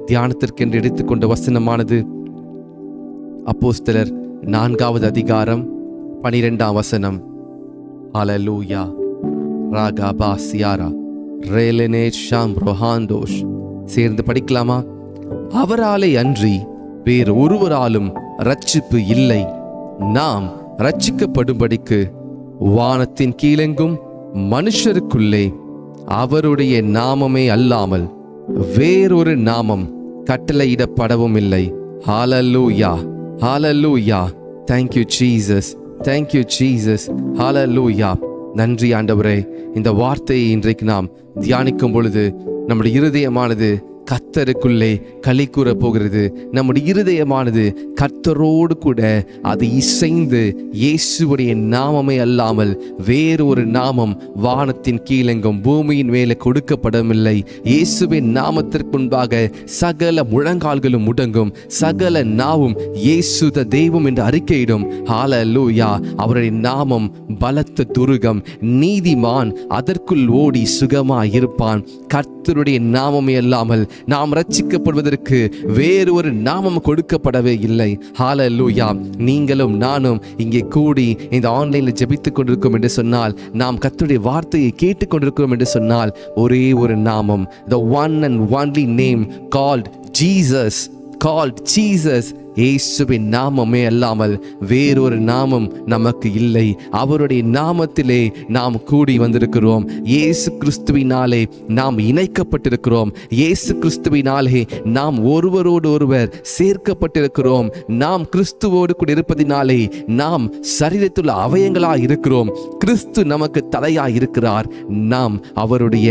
தியானத்திற்கென்று எடுத்துக்கொண்ட வசனமானது அப்போஸ்தலர் 4வது அதிகாரம் 12ஆம் வசனம். ஹல்லேலூயா. ராகாபா சியாரா ரேலனே ஷாம் ரோஹாந்தோஷ். சேர்ந்து படிக்கலாமா? அவராலே அன்றி வேறு ஒருவராலும் ரட்சிப்பு இல்லை. நாம் ரட்சிக்கப்படும்படிக்கு வானத்தின் கீழெங்கும் மனுஷருக்குள்ளே அவருடைய நாமமே அல்லாமல் வேறொரு நாமம் கட்டளையிடப்படவும் இல்லை. ஹல்லேலூயா, ஹல்லேலூயா. Thank you Jesus, thank you Jesus. ஹல்லேலூயா. நன்றி ஆண்டவரே. இந்த வார்த்தையை இன்றைக்கு நாம் தியானிக்கும் பொழுது நம்முடைய இருதயமானது கர்த்தருக்குள்ளே களி கூற போகிறது. நம்முடைய இருதயமானது கர்த்தரோடு கூட அது இசைந்து இயேசுவுடைய நாமமே அல்லாமல் வேறு ஒரு நாமம் வானத்தின் கீழெங்கும் பூமியின் மேலே கொடுக்கப்படவில்லை. இயேசுவின் நாமத்திற்கு முன்பாக சகல முழங்கால்களும் முடங்கும், சகல நாவும் இயேசு தெய்வம் என்று அறிக்கையிடும். ஹல்லேலூயா. அவருடைய நாமம் பலத்த துருகம், நீதிமான் அதற்குள் ஓடி சுகமாய் இருப்பான். கர்த்தருடைய நாமமே அல்லாமல் நாம் ரட்சிக்கப்படுவதற்கு வேறு ஒரு நாமம் கொடுக்கப்படவே இல்லை. ஹல்லேலூயா. நீங்களும் நானும் இங்கே கூடி இந்த ஆன்லைனில் ஜெபித்துக் கொண்டிருக்கிறோம் என்று சொன்னால், நாம் கர்த்தருடைய வார்த்தையை கேட்டுக்கொண்டிருக்கிறோம் என்று சொன்னால், ஒரே ஒரு நாமம், the one and only name called Jesus. இயேசுவின் நாமமே அல்லாமல் வேறொரு நாமம் நமக்கு இல்லை. அவருடைய நாமத்திலே நாம் கூடி வந்திருக்கிறோம். இயேசு கிறிஸ்துவினாலே நாம் இணைக்கப்பட்டிருக்கிறோம். இயேசு கிறிஸ்துவினாலே நாம் ஒருவரோடு ஒருவர் சேர்க்கப்பட்டிருக்கிறோம். நாம் கிறிஸ்துவோடு கூட இருப்பதினாலே நாம் சரீரத்துள்ள அவயங்களாய் இருக்கிறோம். கிறிஸ்து நமக்கு தலையாய் இருக்கிறார். நாம் அவருடைய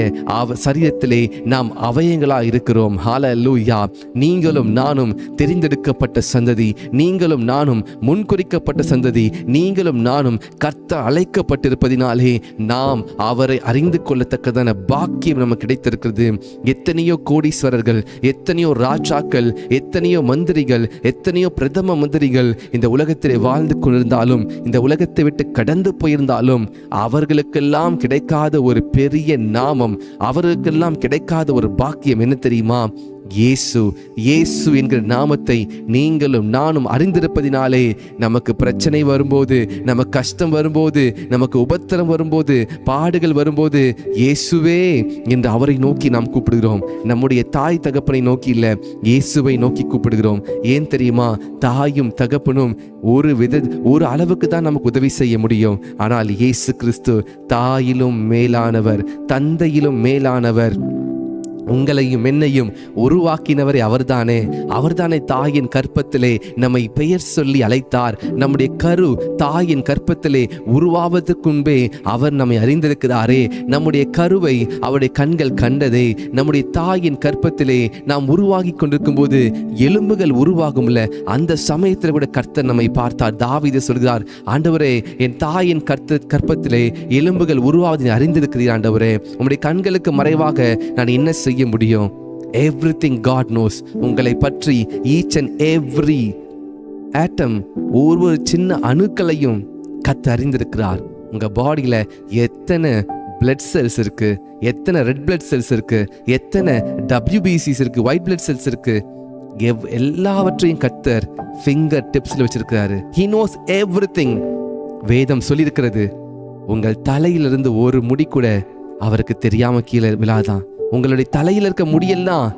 சரீரத்திலே நாம் அவயங்களாய் இருக்கிறோம். ஹல்லேலூயா. நீங்களும் நானும் தெரிந்தெடுக்கப்பட்ட சந்ததி, நீங்களும் நானும் முன்குறிக்கப்பட்ட சந்ததி, நீங்களும் நானும் கர்த்தர் அழைக்கப்பட்டிருப்பதினாலே நாம் அவரை அறிந்து கொள்ளத்தக்கதான பாக்கியம் நமக்கு கிடைத்திருக்கிறது. எத்தனையோ கோடீஸ்வரர்கள், எத்தனையோ ராஜாக்கள், எத்தனையோ மந்திரிகள், எத்தனையோ பிரதம மந்திரிகள் இந்த உலகத்திலே வாழ்ந்து கொண்டிருந்தாலும், இந்த உலகத்தை விட்டு கடந்து போயிருந்தாலும், அவர்களுக்கெல்லாம் கிடைக்காத ஒரு பெரிய நாமம், அவர்களுக்கெல்லாம் கிடைக்காத ஒரு பாக்கியம் என்ன தெரியுமா? இயேசு என்கிற நாமத்தை நீங்களும் நானும் அறிந்திருப்பதினாலே நமக்கு பிரச்சனை வரும்போது, நமக்கு கஷ்டம் வரும்போது, நமக்கு உபத்திரம் வரும்போது, பாடுகள் வரும்போது, இயேசுவே என்று அவரை நோக்கி நாம் கூப்பிடுகிறோம். நம்முடைய தாய் தகப்பனை நோக்கி இல்லை, இயேசுவை நோக்கி கூப்பிடுகிறோம். ஏன் தெரியுமா? தாயும் தகப்பனும் ஒரு அளவுக்கு தான் நமக்கு உதவி செய்ய முடியும். ஆனால் இயேசு கிறிஸ்து தாயிலும் மேலானவர், தந்தையிலும் மேலானவர். உங்களையும் என்னையும் உருவாக்கினவரே அவர்தானே தாயின் கற்பத்திலே நம்மை பெயர் சொல்லி அழைத்தார். நம்முடைய கரு தாயின் கற்பத்திலே உருவாவதற்கு முன்பே அவர் நம்மை அறிந்திருக்கிறாரே. நம்முடைய கருவை அவருடைய கண்கள் கண்டதே. நம்முடைய தாயின் கற்பத்திலே நாம் உருவாகி கொண்டிருக்கும் போது எலும்புகள் உருவாகும்ல, அந்த சமயத்தில் கூட கர்த்தர் நம்மை பார்த்தார். தாவீது சொல்கிறார், ஆண்டவரே, என் தாயின் கற்பத்திலே எலும்புகள் உருவாவதை அறிந்திருக்கிறீர் ஆண்டவரே. உம்முடைய கண்களுக்கு மறைவாக நான் என்ன செய்ய முடியும்? Everything God knows. உங்களை பற்றி each and every atom, ஒவ்வொரு சின்ன அணுக்களையும் கர்த்தர் அறிந்திருக்கிறார். உங்க பாடியில எத்தனை blood cells இருக்கு, எத்தனை red blood cells இருக்கு, எத்தனை WBCs இருக்கு, white blood cells இருக்கு, எல்லாவற்றையும் கர்த்தர் finger tipsல வச்சிருக்கிறாரு. He knows everything. வேதம் சொல்லியிருக்கிறது, உங்கள் தலையிலிருந்து ஒரு முடி கூட அவருக்கு தெரியாம கீழே விழாதான். உங்களுடைய தலையில் இருக்க முடியெல்லாம்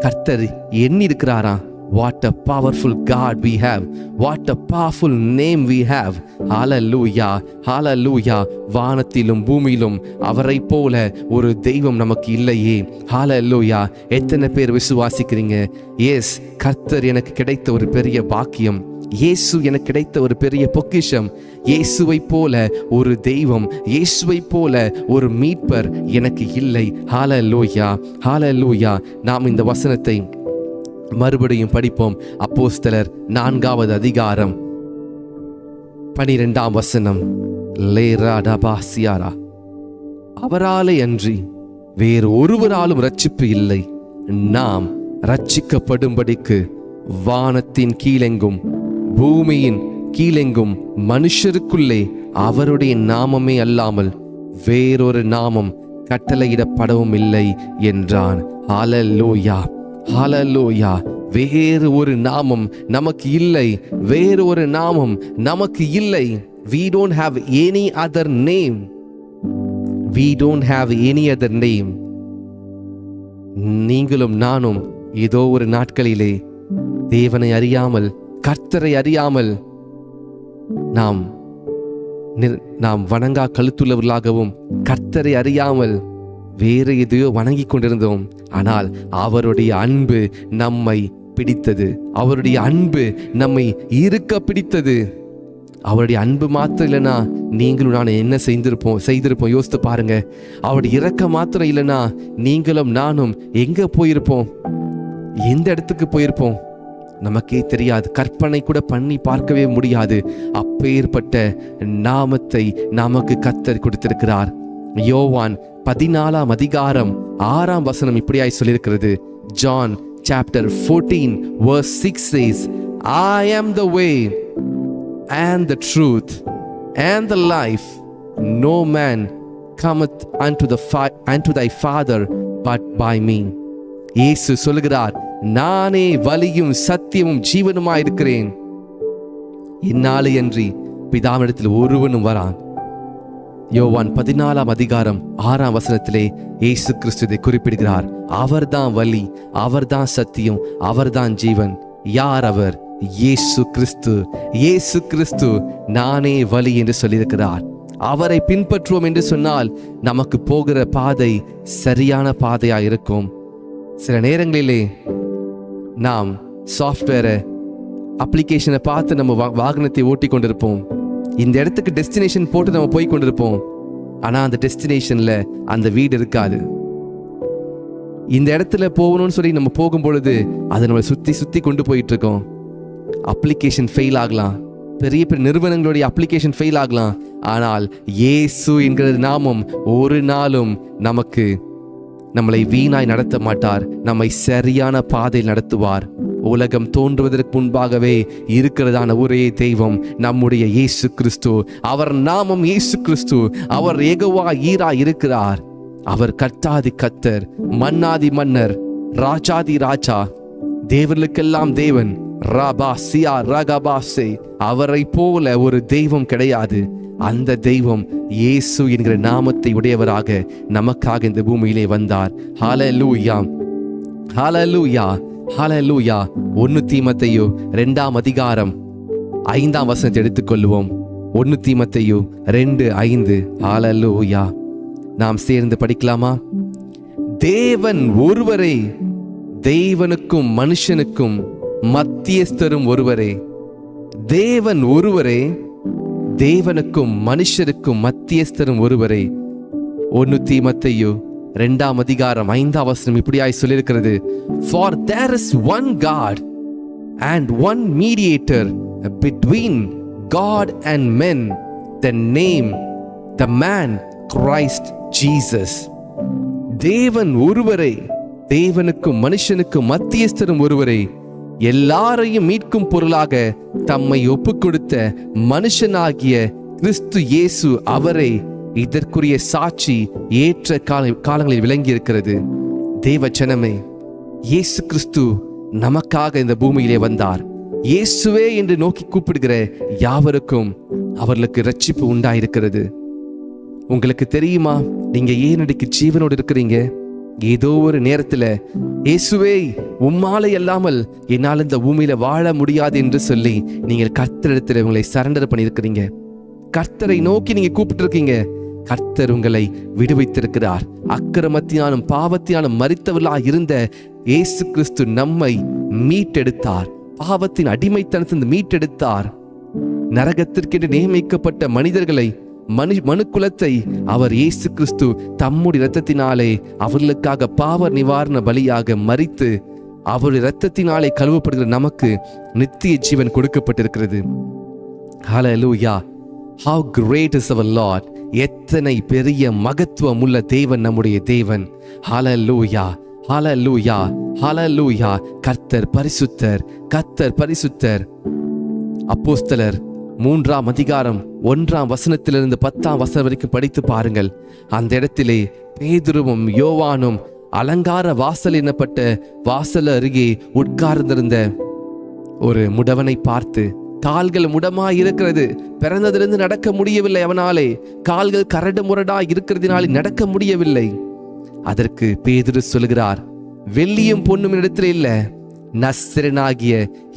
கர்த்தர் எண்ணி இருக்கிறாராம். What a powerful God we have. What a powerful name we have. Hallelujah, hallelujah. வானத்திலும் பூமியிலும் அவரை போல ஒரு தெய்வம் நமக்கு இல்லையே. Hallelujah. எத்தனை பேர் விசுவாசிக்கிறீங்க? எஸ், கர்த்தர் எனக்கு கிடைத்த ஒரு பெரிய பாக்கியம், இயேசு எனக்கு கிடைத்த ஒரு பெரிய பொக்கிஷம். இயேசுவை போல ஒரு தெய்வம், இயேசுவை போல ஒரு மீட்பர் எனக்கு இல்லை. ஹல்லேலூயா, ஹல்லேலூயா. நாம் இந்த வசனத்தை மறுபடியும் படிப்போம். அப்போஸ்தலர் 4வது அதிகாரம் 12ஆம் வசனம். லேராடபாசியாரா. அவராலே அன்றி வேறு ஒருவராலும் ரட்சிப்பு இல்லை. நாம் ரட்சிக்கப்படும்படிக்கு வானத்தின் கீழெங்கும் பூமியின் கீழெங்கும் மனுஷருக்குள்ளே அவருடைய நாமமே அல்லாமல் வேறொரு நாமம் கட்டளையிடப்படவும் இல்லை என்றான். ஹல்லேலூயா, ஹல்லேலூயா. வேறு ஒரு நாமம் நமக்கு இல்லை, வேறு ஒரு நாமம் நமக்கு இல்லை. We don't have any other name. We don't have any other name. நீங்களும் நானும் ஏதோ ஒரு நாட்களிலே தேவனை அறியாமல், கர்த்தரை அறியாமல் நாம் வணங்கா கழுத்துள்ளவர்களாகவும், கர்த்தரை அறியாமல் வேறு எதையோ வணங்கி கொண்டிருந்தோம். ஆனால் அவருடைய அன்பு நம்மை பிடித்தது, அவருடைய அன்பு நம்மை இருக்க பிடித்தது. அவருடைய அன்பு மாத்திரம் இல்லைனா நீங்களும் நானும் என்ன செய்திருப்போம் யோசித்து பாருங்க. அவருடைய இரக்கம் மாத்திரம் இல்லைனா நீங்களும் நானும் எங்க போயிருப்போம், எந்த இடத்துக்கு போயிருப்போம் நமக்கே தெரியாது. கற்பனை கூட பண்ணி பார்க்கவே முடியாது. அப்பேற்பட்ட நாமத்தை நமக்கு கர்த்தர் கொடுத்திருக்கிறார். யோவான் 14 அதிகாரம் 6 இப்படியாய் சொல்லியிருக்கிறது. John chapter 14 verse 6 says, I am the way and the truth and the life. No man cometh unto thy Father but by me. இயேசு சொல்கிறார், நானே வழியும் சத்தியமும் ஜீவனுமாய் இருக்கிறேன். இந்நாளை அன்றி பிதாவிடத்தில் ஒருவனும் வரான். யோவான் 14 அதிகாரம் 6 இயேசு கிறிஸ்துவை குறிப்பிடுகிறார். அவர்தான் வழி, அவர்தான் சத்தியம், அவர்தான் ஜீவன். யார் அவர்? இயேசு கிறிஸ்து. இயேசு கிறிஸ்து நானே வழி என்று சொல்லியிருக்கிறார். அவரை பின்பற்றுவோம் என்று சொன்னால் நமக்கு போகிற பாதை சரியான பாதையா இருக்கும். சில நேரங்களிலே நாம் சாஃப்ட்வேரை, அப்ளிகேஷனை பார்த்து நம்ம வாகனத்தை ஓட்டி கொண்டிருப்போம். இந்த இடத்துக்கு டெஸ்டினேஷன் போட்டு நம்ம போய் கொண்டிருப்போம். ஆனால் அந்த டெஸ்டினேஷன்ல அந்த வீடு இருக்காது. இந்த இடத்துல போகணும்னு சொல்லி நம்ம போகும் பொழுது அதை நம்ம சுத்தி கொண்டு போயிட்டு இருக்கோம். அப்ளிகேஷன் ஃபெயில் ஆகலாம், பெரிய பெரிய நிறுவனங்களுடைய அப்ளிகேஷன் ஃபெயில் ஆகலாம். ஆனால் இயேசு என்கிற நாமம் ஒரு நாளும் நம்மளை வீணாய் நடத்த மாட்டார். நம்மை சரியான பாதையில் நடத்துவார். உலகம் தோன்றுவதற்கு முன்பாகவே இருக்கிறதான ஒரே தெய்வம் நம்முடைய இயேசு கிறிஸ்து. அவர் நாமம் இயேசு கிறிஸ்து. அவர் யெகோவா ஈரா இருக்கிறார். அவர் கர்த்தாதி கர்த்தர், மன்னாதி மன்னர், ராஜாதி ராஜா, தேவர்களுக்கெல்லாம் தேவன். ராபா சியா ரகபாசே. அவரை போல ஒரு தெய்வம் கிடையாது. அந்த தெய்வம் இயேசு என்கிற நாமத்தை உடையவராக நமக்காக இந்த பூமியிலே வந்தார். ஹல்லேலூயா, ஹல்லேலூயா, ஹல்லேலூயா. 1 தீமோத்தேயு 2 அதிகாரம் 5 எடுத்துக்கொள்வோம். 1 தீமோத்தேயு 2:5. ஹல்லேலூயா. நாம் சேர்ந்து படிக்கலாமா? தேவன் ஒருவரே, தேவனுக்கும் மனுஷனுக்கும் மத்தியஸ்தரும் ஒருவரே. தேவன் ஒருவரே, தேவனுக்கும் மனுஷருக்கும் மத்தியஸ்தரும் ஒருவரே. 1 தீமோத்தேயு 2 அதிகாரம் 5 இப்படியாய் சொல்லியிருக்கிறது. For there is one God and one mediator between God and men, the man Christ Jesus. தேவன் ஒருவரே, தேவனுக்கும் மனுஷனுக்கும் மத்தியஸ்தரும் ஒருவரே. எல்லாரையும் மீட்கும் பொருளாக தம்மை ஒப்புக் கொடுத்த மனுஷனாகிய கிறிஸ்து இயேசு அவரே. இதற்குரிய சாட்சி ஏற்ற காலங்களில் விளங்கி இருக்கிறது. தேவ ஜனமே, இயேசு கிறிஸ்து நமக்காக இந்த பூமியிலே வந்தார். இயேசுவே என்று நோக்கி கூப்பிடுகிற யாவருக்கும் அவர்களுக்கு இரட்சிப்பு உண்டாயிருக்கிறது. உங்களுக்கு தெரியுமா, நீங்க ஏன் இன்னைக்கு ஜீவனோடு இருக்கிறீங்க? ஏதோ ஒரு நேரத்துல இயேசுவே உம்மாலை அல்லாமல் என்னால் இந்த பூமியில வாழ முடியாது என்று சொல்லி நீங்கள் கர்த்தரிடத்தில் உங்களை சரண்டர் பண்ணியிருக்கிறீங்க. கர்த்தரை நோக்கி நீங்க கூப்பிட்டு இருக்கீங்க. கர்த்தர் உங்களை விடுவித்திருக்கிறார். அக்கிரமத்தினாலும் பாவத்தினாலும் மரித்தவர்களாக இருந்த இயேசு கிறிஸ்து நம்மை மீட்டெடுத்தார். பாவத்தின் அடிமைத்தனத்திலிருந்து மீட்டெடுத்தார். நரகத்திற்கென்று நியமிக்கப்பட்ட மனிதர்களை, மனு குலத்தை அவர் இயேசு கிறிஸ்து தம்முடைய இரத்தத்தினாலே அவர்களுக்காக பாவ நிவாரண பலியாக மரித்து அவருடைய இரத்தத்தினாலே கழுவப்படுகிற நமக்கு நித்திய ஜீவன் கொடுக்கப்பட்டிருக்கிறது. ஹல்லேலூயா. How great is our Lord. எத்தனை பெரிய மகத்துவம் உள்ள தேவன் நம்முடைய தேவன். ஹல்லேலூயா, ஹல்லேலூயா, ஹல்லேலூயா. கர்த்தர் பரிசுத்தர், கர்த்தர் பரிசுத்தர். அப்போஸ்தலர் 3 அதிகாரம் 1 10 வரைக்கும் படித்து பாருங்கள். அந்த இடத்திலே பேதுருவும் யோவானும் அலங்கார வாசல் எனப்பட்ட வாசல் அருகே உட்கார்ந்திருந்த ஒரு முடவனை பார்த்து, கால்கள் முடமாய் இருக்கிறது, பிறந்ததிலிருந்து நடக்க முடியவில்லை, அவனாலே கால்கள் கரடு முரடாய் இருக்கிறதுனாலே நடக்க முடியவில்லை. அதற்கு பேதுரு சொல்கிறார், வெள்ளியும் பொன்னும் இடத்தில் இல்ல, நஸ்ரேனாகிய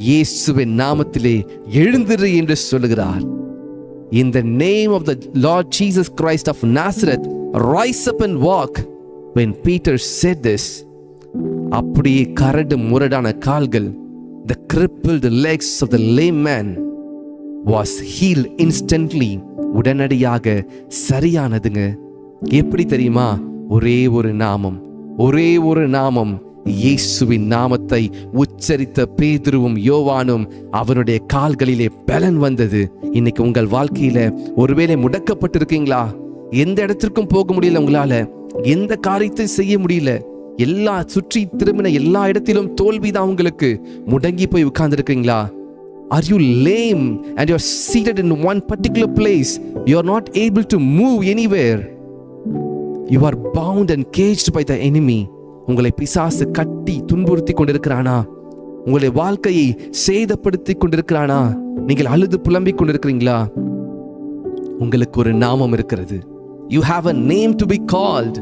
இயேசுவின் நாமத்திலே எழுந்திரு என்று சொல்லுகிறார். In the name of the Lord Jesus Christ of Nazareth, rise up and walk. When Peter said this, அப்படியே கரடு முரடான கால்கள், the crippled legs of the lame man was healed instantly. உடனடியாக சரியானதுங்க. எப்படி தெரியுமா? ஒரே ஒரு நாமம், இயேசுவின் நாமத்தை உச்சரித்த பேதுருவும் யோவானும் அவருடைய கால்களிலே பலன் வந்தது. இன்னைக்கு உங்கள் வாழ்க்கையில ஒருவேளை முடக்கப்பட்டிருக்கீங்களா? எந்த இடத்திற்கும் போக முடியல, உங்களால எந்த காரியத்தை செய்ய முடியல, எல்லா சுற்றி திரும்பின எல்லா இடத்திலும் தோல்விதான் உங்களுக்கு. முடங்கி போய் உட்கார்ந்து இருக்கீங்களா? Are you lame and you are seated in one particular place? You are not able to move anywhere. You are bound and caged by the enemy. உங்களை பிசாசு கட்டி துன்புறுத்தி கொண்டிருக்கிறானா? உங்களுடைய வாழ்க்கையை சேதப்படுத்தி கொண்டிருக்கிறானா? நீங்கள் அழுது புலம்பிக் கொண்டிருக்கிறீங்களா? உங்களுக்கு ஒரு நாமம் இருக்கிறது. You have a name to be called.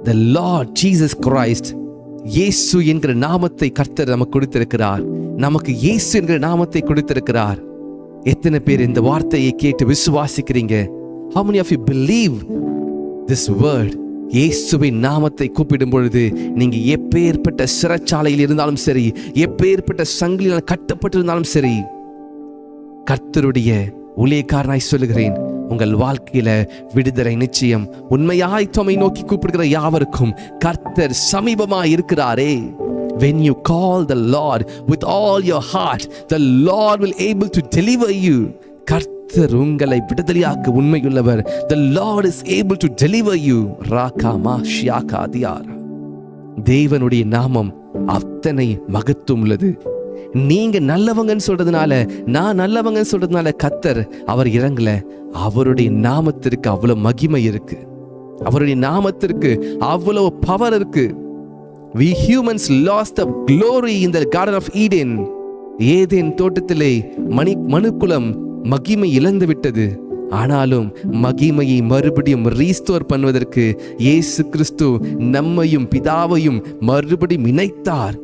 The Lord Jesus Christ. இயேசு என்கிற நாமத்தை கர்த்தர் நமக்கு கொடுத்திருக்கிறார். நமக்கு இயேசு என்கிற நாமத்தை கொடுத்திருக்கிறார். எத்தனை பேர் இந்த வார்த்தையை கேட்டு விசுவாசிக்கிறீங்க? How many of you believe this word? இயேசுவின் நாமத்தை கூப்பிடும் பொழுது நீங்க எப்பேற்பட்ட சிறைச்சாலையில் இருந்தாலும் சரி, எப்பேற்பட்ட சங்கிலியால் கட்டப்பட்டிருந்தாலும் சரி, கர்த்தருடைய ஊழியக்காரனாய் சொல்லுகிறேன், உங்கள் வாழ்க்கையில விடுதலை நிச்சயம். உண்மையாய் தம்மை நோக்கி கூப்பிடுகிற யாவருக்கும் கர்த்தர் சமீபமாய் இருக்கிறாரே. When you call the Lord with all your heart, the Lord will able to deliver you. கர்த்தர் உங்களை விடுதலையாக்க உண்மையுள்ளவர். The Lord is able to deliver you. ராகாமா ஷியாகா தியாரா. தேவனுடைய நாமம் அத்தனை மகத்துவம் உள்ளது. நீங்க நல்லவங்கன்னு சொல்றதுனால, நான் நல்லவங்கன்னு சொல்றதுனால கர்த்தர் அவர் இறங்கல. அவருடைய நாமத்திற்கு அவ்வளவு மகிமை இருக்கு. அவருடைய நாமத்திற்கு அவ்வளவு பவர் இருக்கு. We humans lost the glory in the Garden of Eden. Eden தோட்டத்திலே மனுக்குலம் மகிமை இழந்து விட்டது. ஆனாலும் மகிமையை மறுபடியும் ரீஸ்டோர் பண்ணுவதற்கு இயேசு கிறிஸ்து நம்மையும் பிதாவையும் மறுபடியும் இணைத்தார்.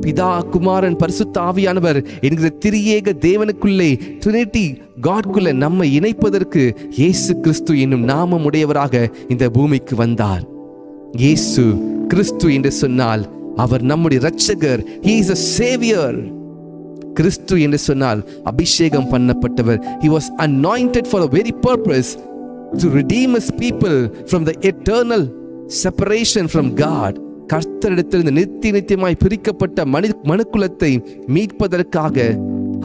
பிதா, குமாரன், பரிசுத்த ஆவியானவர் என்கிற திரியேக தேவனுக்குள்ளே, ட்ரினிட்டி காட்குள்ள நம்மை இணைப்பதற்கு இயேசு கிறிஸ்து என்னும் நாமம் உடையவராக இந்த பூமிக்கு வந்தார். இயேசு கிறிஸ்து என்று சொன்னால் அவர் நம்முடைய இரட்சகர். He is a savior. கிறிஸ்து என்று சொன்னால் அபிஷேகம் பண்ணப்பட்டவர். He was anointed for a very purpose, to redeem his people from the eternal separation from God. கர்த்தரிடத்திலிருந்து நித்தியமாய் பிரிக்கப்பட்ட மனுக்குலத்தை மீட்பதற்காக,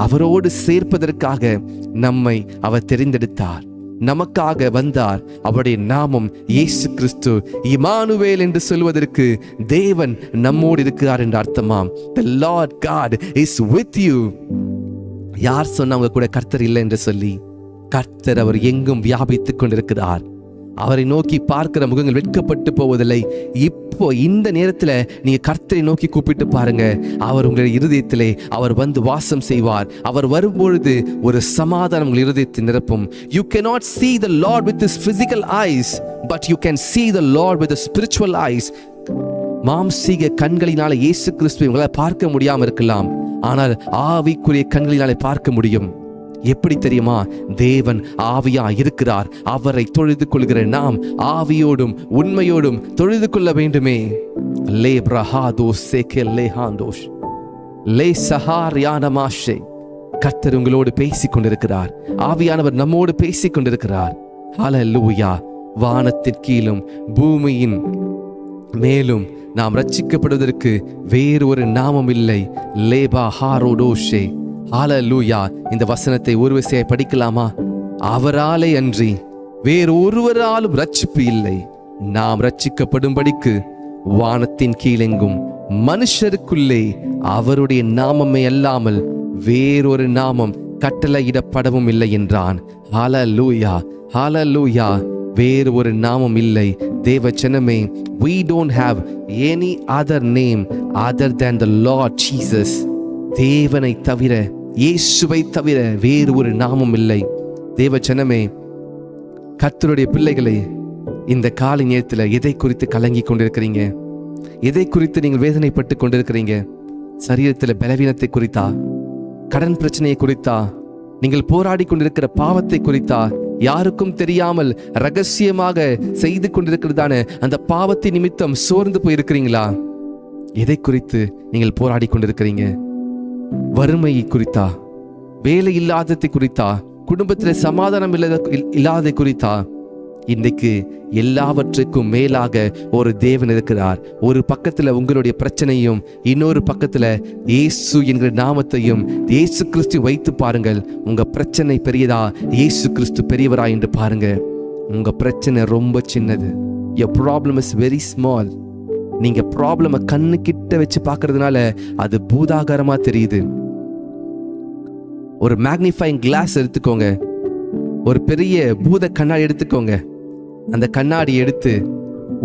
அவரோடு சேர்ப்பதற்காக நம்மை அவர் தெரிந்தெடுத்தார். நமக்காக வந்தார். அவருடைய நாமம் இயேசு கிறிஸ்து. இமானுவேல் என்று சொல்வதற்கு தேவன் நம்மோடு இருக்கிறார் என்று அர்த்தமாம். The Lord God is with you. யார் சொன்னவங்க கூட கர்த்தர் இல்லை என்று சொல்லி? கர்த்தர் அவர் எங்கும் வியாபித்துக் கொண்டிருக்கிறார். அவரை நோக்கி பார்க்கிற முகங்கள் வெட்கப்பட்டு போவதில்லை. இப்போ இந்த நேரத்துல நீங்க கர்த்தரை நோக்கி கூப்பிட்டு பாருங்க. அவர் உங்களுடைய இருதயத்திலே அவர் வந்து வாசம் செய்வார். அவர் வரும்பொழுது ஒரு சமாதானம் உங்கள் இருதயத்தை நிரப்பும். You cannot see the Lord with his physical eyes, but you can see the Lord with the spiritual eyes. மாம்சீக கண்களினால இயேசு கிறிஸ்துவை உங்களால் பார்க்க முடியாம இருக்கலாம், ஆனால் ஆவிக்குரிய கண்களினாலே பார்க்க முடியும். எப்படி தெரியுமா? தேவன் ஆவியா இருக்கிறார். அவரை தொழுது கொள்கிற நாம் ஆவியோடும் உண்மையோடும் தொழுது கொள்ள வேண்டுமே. லே பிரஹாதோ சேகே லே ஹாந்தோஷ் லே சஹாரியானமாஷே. கர்த்தர் உங்களோடு பேசிக் கொண்டிருக்கிறார். ஆவியானவர் நம்மோடு பேசிக் கொண்டிருக்கிறார். ஹல்லேலூயா. வானத்தின் கீழும் பூமியின் மேலும் நாம் ரட்சிக்கப்படுவதற்கு வேறு ஒரு நாமம் இல்லை. லேபா ஹாரோடோஷே. ஹல்லேலூயா. இந்த வசனத்தை ஒரு விசையை படிக்கலாமா? அவராலே அன்றி வேறு ஒருவராலும் ரட்சிப்பு இல்லை. நாம் ரட்சிக்கப்படும்படிக்கு வானத்தின் கீழெங்கும் மனுஷருக்குள்ளே அவருடைய நாமமே அல்லாமல் வேறொரு நாமம் கட்டளையிடப்படவும் இல்லை என்றான். ஹல்லேலூயா, ஹல்லேலூயா. வேறு ஒரு நாமம் இல்லை. தேவ ஜனமே, we don't have any other name other than the Lord Jesus. தேவனை தவிர, இயேசுவை தவிர வேறு ஒரு நாமம் இல்லை. தேவ ஜனமே, கர்த்தருடைய பிள்ளைகளே, இந்த காலை நேரத்தில் எதை குறித்து கலங்கி கொண்டிருக்கிறீங்க? எதை குறித்து நீங்கள் வேதனைப்பட்டு கொண்டிருக்கிறீங்க? சரீரத்தில் பலவீனத்தை குறித்தா? கடன் பிரச்சனையை குறித்தா? நீங்கள் போராடி கொண்டிருக்கிற பாவத்தை குறித்தா? யாருக்கும் தெரியாமல் ரகசியமாக செய்து கொண்டிருக்கிறதான அந்த பாவத்தை நிமித்தம் சோர்ந்து போயிருக்கிறீங்களா? எதை குறித்து நீங்கள் போராடி கொண்டிருக்கிறீங்க? வறுமையை குறித்தா? வேலை இல்லாததை குறித்தா? குடும்பத்தில் சமாதானம் இல்லாத குறித்தா? இன்றைக்கு எல்லாவற்றுக்கும் மேலாக ஒரு தேவன் இருக்கிறார். ஒரு பக்கத்துல உங்களுடைய பிரச்சனையும், இன்னொரு பக்கத்துல இயேசு என்கிற நாமத்தையும் இயேசு கிறிஸ்து வைத்து பாருங்கள். உங்க பிரச்சனை பெரியதா, இயேசு கிறிஸ்து பெரியவரா என்று பாருங்க. உங்க பிரச்சனை ரொம்ப சின்னது. your problem is very small. நீங்க ப்ராப்ளமை கண்ணு கிட்ட வச்சு பார்க்கறதுனால அது பூதாகாரமா தெரியுது. ஒரு மேக்னிஃபைங் கிளாஸ் எடுத்துக்கோங்க, ஒரு பெரிய பூத கண்ணாடி எடுத்துக்கோங்க. அந்த கண்ணாடி எடுத்து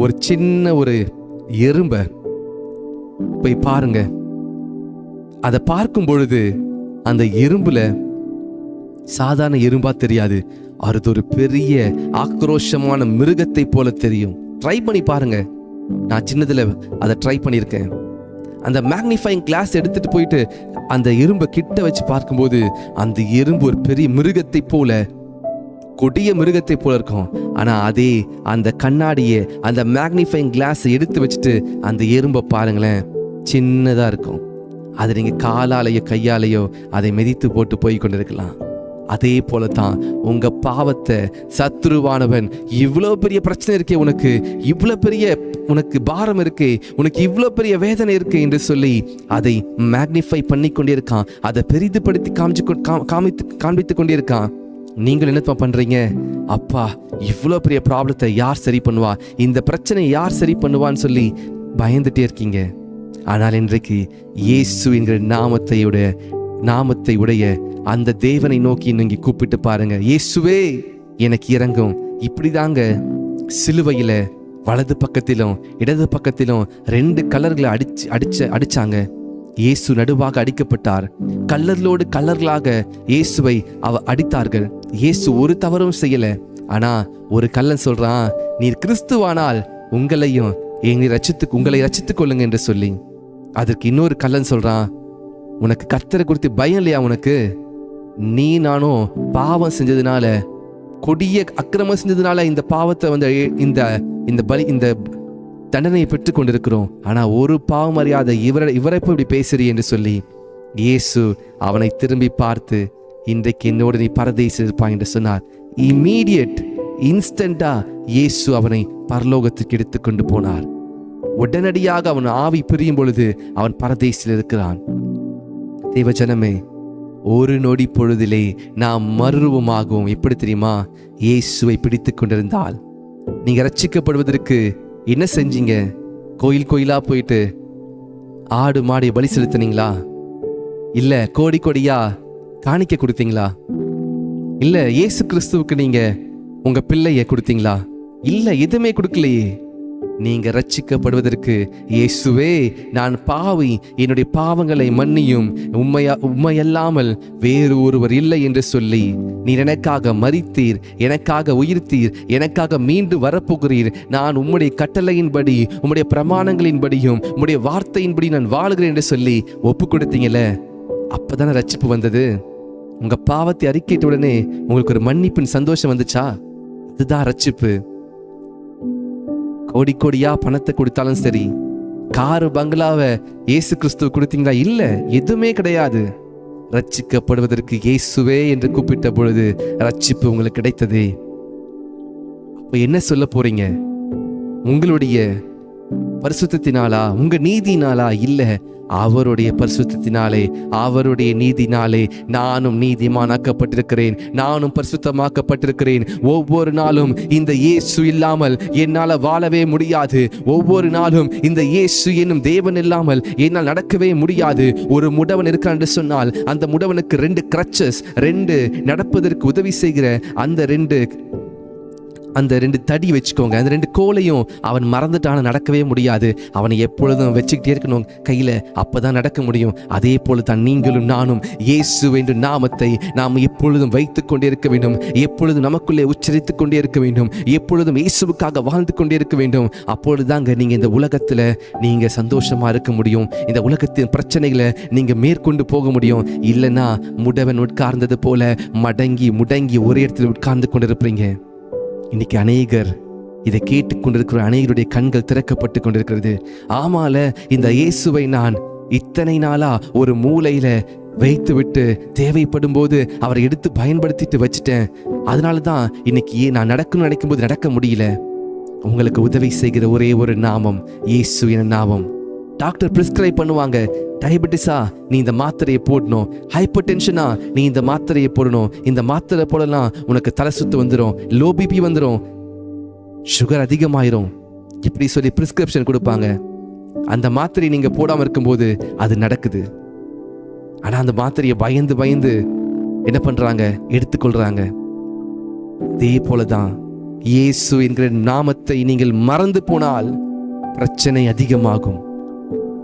ஒரு சின்ன ஒரு எறும்பை போய் பாருங்க. அதை பார்க்கும் பொழுது அந்த எறும்புல சாதாரண எறும்பா தெரியாது, அது ஒரு பெரிய ஆக்ரோஷமான மிருகத்தை போல தெரியும். ட்ரை பண்ணி பாருங்க. நான் சின்னதுல அதை ட்ரை பண்ணியிருக்கேன். அந்த மேக்னிஃபைங் கிளாஸ் எடுத்துட்டு போயிட்டு அந்த எறும்பை கிட்ட வச்சு பார்க்கும்போது அந்த எறும்பு ஒரு பெரிய மிருகத்தை போல, கொடிய மிருகத்தை போல இருக்கும். ஆனா அதே அந்த கண்ணாடியை, அந்த மேக்னிஃபைங் கிளாஸ் எடுத்து வச்சுட்டு அந்த எறும்பை பாருங்களேன், சின்னதா இருக்கும். அதை நீங்க காலாலேயோ கையாலேயோ அதை மிதித்து போட்டு போய் கொண்டிருக்கலாம். அதே போலதான் உங்க பாவத்தை சத்துருவானவன், இவ்வளோ பெரிய பிரச்சனை இருக்கே உனக்கு, இவ்வளோ பெரிய உனக்கு பாரம் இருக்கே, உனக்கு இவ்வளோ பெரிய வேதனை இருக்கு என்று சொல்லி அதை மேக்னிஃபை பண்ணி கொண்டே இருக்கான். அதை பெரிதுபடுத்தி காண்பித்து கொண்டே இருக்கான். நீங்கள் என்ன பண்றீங்க? அப்பா, இவ்வளோ பெரிய ப்ராப்ளத்தை யார் சரி பண்ணுவா, இந்த பிரச்சனை யார் சரி பண்ணுவான்னு சொல்லி பயந்துட்டே இருக்கீங்க. ஆனால் இன்றைக்கு இயேசு என்கிற நாமத்தை உடைய அந்த தேவனை நோக்கி நீங்க கூப்பிட்டு பாருங்க. இயேசுவே எனக்கு இறங்கும். இப்படிதாங்க சிலுவையில வலது பக்கத்திலும் இடது பக்கத்திலும் 2 கல்லர்களை அடிச்சாங்க. இயேசு நடுவாக அடிக்கப்பட்டார். கல்லர்களோடு கல்லர்களாக இயேசுவை அடித்தார்கள். இயேசு ஒரு தவறும் செய்யல. ஆனா ஒரு கல்லன் சொல்றான், நீர் கிறிஸ்துவானால் உங்களை ரட்சித்துக் கொள்ளுங்க என்று சொல்லி. அதற்கு இன்னொரு கல்லன் சொல்றான், உனக்கு கர்த்தரை குறித்து பயம் இல்லையா? உனக்கு நீ நானும் பாவம் செஞ்சதுனால, கொடிய அக்கிரமம் செஞ்சதுனால இந்த பாவத்தை இந்த தண்டனையை பெற்றுக் கொண்டிருக்கிறோம். ஆனா ஒரு பாவம் அறியாத இவரை போய் இப்படி பேசுறீ என்று சொல்லி இயேசு அவனை திரும்பி பார்த்து, இன்றைக்கு என்னோடு நீ பரதேசில் இருப்பாய் என்று சொன்னார். இன்ஸ்டன்டா இயேசு அவனை பரலோகத்துக்கு எடுத்துக் கொண்டு போனார். உடனடியாக அவன் ஆவி பிரியும் பொழுது அவன் பரதேசில் இருக்கிறான். தேவஜனமே, ஒரு நொடி பொழுதிலே நாம் மறுரூபமாகவும். எப்படி தெரியுமா? இயேசுவை பிடித்து கொண்டிருந்தால். நீங்க ரட்சிக்கப்படுவதற்கு என்ன செஞ்சீங்க? கோயிலா போயிட்டு ஆடு மாடி பலி செலுத்தினீங்களா? இல்ல கோடியா காணிக்க கொடுத்தீங்களா? இல்ல இயேசு கிறிஸ்துவுக்கு நீங்க உங்க பிள்ளைய கொடுத்தீங்களா? இல்ல, எதுவுமே கொடுக்கலையே. நீங்க ரட்சிக்கப்படுவதற்கு, இயேசுவே நான் பாவி, என்னுடைய பாவங்களை மன்னியும், உம்மையல்லாமல் வேறு ஒருவர் இல்லை என்று சொல்லி நீர் எனக்காக மரித்தீர், எனக்காக உயிர்த்தீர், எனக்காக மீண்டு வரப்போகிறீர், நான் உம்முடைய கட்டளையின்படி, உம்முடைய பிரமாணங்களின்படியும் உம்முடைய வார்த்தையின்படி நான் வாழுகிறேன் என்று சொல்லி ஒப்பு கொடுத்தீங்கல்ல, அப்பதானே ரட்சிப்பு வந்தது. உங்க பாவத்தை அறிக்கையிட்ட உடனே உங்களுக்கு ஒரு மன்னிப்பின் சந்தோஷம் வந்துச்சா? அதுதான் ரட்சிப்பு. கோடியா பணத்தை கொடுத்தாலும் சரி, காரு பங்களாவை இயேசு கிறிஸ்துவ கொடுத்தீங்களா? இல்ல, எதுவுமே கிடையாது. ரட்சிக்கப்படுவதற்கு இயேசுவே என்று கூப்பிட்ட பொழுது ரட்சிப்பு உங்களுக்கு கிடைத்ததே. அப்ப என்ன சொல்ல போறீங்க? உங்களுடைய பரிசுத்தத்தினாலா, உங்க நீதினாலா? இல்ல, அவருடைய பரிசுத்தத்தினாலே, அவருடைய நீதினாலே நானும் நீதிமானாக்கப்பட்டிருக்கிறேன், நானும் பரிசுத்தமாக்கப்பட்டிருக்கிறேன். ஒவ்வொரு நாளும் இந்த இயேசு இல்லாமல் என்னால் வாழவே முடியாது. ஒவ்வொரு நாளும் இந்த இயேசு என்னும் தேவன் இல்லாமல் என்னால் நடக்கவே முடியாது. ஒரு முடவன் இருக்கான் என்று சொன்னால் அந்த முடவனுக்கு 2 crutches, 2 நடப்பதற்கு உதவி செய்கிற அந்த 2 அந்த 2 தடி வச்சுக்கோங்க. அந்த 2 கோலையும் அவன் மறந்துட்டான நடக்கவே முடியாது. அவனை எப்பொழுதும் வச்சுக்கிட்டே இருக்கணும் கையில், அப்பதான் நடக்க முடியும். அதே போல தான் நீங்களும் நானும் இயேசு என்ற நாமத்தை நாம் எப்பொழுதும் வைத்து கொண்டே இருக்க வேண்டும். எப்பொழுதும் நமக்குள்ளே உச்சரித்து கொண்டே இருக்க வேண்டும். எப்பொழுதும் இயேசுவுக்காக வாழ்ந்து கொண்டே இருக்க வேண்டும். அப்பொழுதுதாங்க நீங்க இந்த உலகத்துல நீங்க சந்தோஷமா இருக்க முடியும். இந்த உலகத்தின் பிரச்சனைகளை நீங்க மேற்கொண்டு போக முடியும். இல்லைன்னா முடவன் உட்கார்ந்தது போல மடங்கி முடங்கி ஒரே இடத்துல உட்கார்ந்து கொண்டிருப்பீங்க. இன்னைக்கு அநேகர் இதை கேட்டுக்கொண்டிருக்கிற அநேகருடைய கண்கள் திறக்கப்பட்டு கொண்டிருக்கிறது. ஆமால, இந்த இயேசுவை நான் இத்தனை நாளா ஒரு மூலையில வைத்து விட்டு தேவைப்படும் போது அவரை எடுத்து பயன்படுத்திட்டு வச்சுட்டேன். அதனால தான் இன்னைக்கு நான் நடக்கணும்னு நினைக்கும் போது நடக்க முடியல. உங்களுக்கு உதவி செய்கிற ஒரே ஒரு நாமம் இயேசு என நாமம். டாக்டர் பிரிஸ்கிரைப் பண்ணுவாங்க, டயபெட்டிஸா நீ இந்த மாத்திரையை போடணும், ஹைப்பர் டென்ஷனா நீ இந்த மாத்திரையை போடணும், இந்த மாத்திரை போடலாம் உனக்கு தலை சுத்து வந்துடும், லோ பிபி வந்துடும், சுகர் அதிகமாயிரும், இப்படி சொல்லி பிரிஸ்கிரிப்ஷன் கொடுப்பாங்க. அந்த மாத்திரையை நீங்க போடாம இருக்கும்போது அது நடக்குது. ஆனா அந்த மாத்திரையை பயந்து பயந்து என்ன பண்றாங்க, எடுத்துக்கொள்றாங்க. அதே போலதான் இயேசு என்கிற நாமத்தை நீங்கள் மறந்து போனால் பிரச்சனை அதிகமாகும்.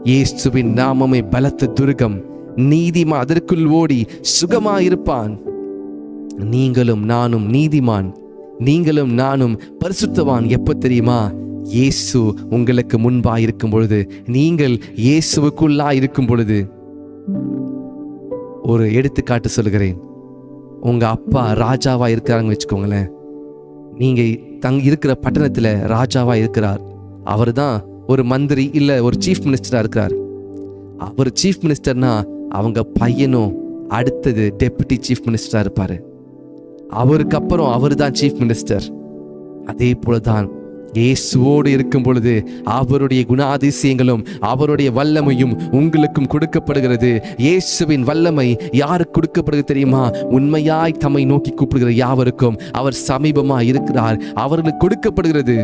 இயேசுவின் நாமமே பலத்த துர்கம், நீதிமான் அதற்குள் ஓடி சுகமாயிருப்பான். நீங்களும் நானும் நீதிமான், நீங்களும் நானும் பரிசுத்தவான். எப்ப தெரியுமா? இயேசு உங்களுக்கு முன்பாக இருக்கும் பொழுது, நீங்கள் இயேசுவுக்குள்ளா இருக்கும் பொழுது. ஒரு எடுத்துக்காட்டு சொல்லுகிறேன். உங்க அப்பா ராஜாவா இருக்கிறாங்க வச்சுக்கோங்களேன். நீங்க இருக்கிற பட்டணத்துல ராஜாவா இருக்கிறார். அவர் தான் ஒரு மந்திரி இல்ல ஒரு சீஃப் மினிஸ்டரா இருக்கிறார். அவர் சீஃப் மினிஸ்டர்னா அவங்க பையனும் அடுத்தது டெபுட்டி சீஃப் மினிஸ்டரா இருப்பாரு. அவருக்கு அப்புறம் அவர் தான் சீஃப் மினிஸ்டர். அதே போலதான் இயேசுவோடு இருக்கும் பொழுது அவருடைய குணாதிசயங்களும் அவருடைய வல்லமையும் உங்களுக்கும் கொடுக்கப்படுகிறது. இயேசுவின் வல்லமை யாருக்கு கொடுக்கப்படுகிறது தெரியுமா? உண்மையாய் தம்மை நோக்கி கூப்பிடுகிற யாவருக்கும் அவர் சமீபமா இருக்கிறார், அவர்களுக்கு கொடுக்கப்படுகிறது.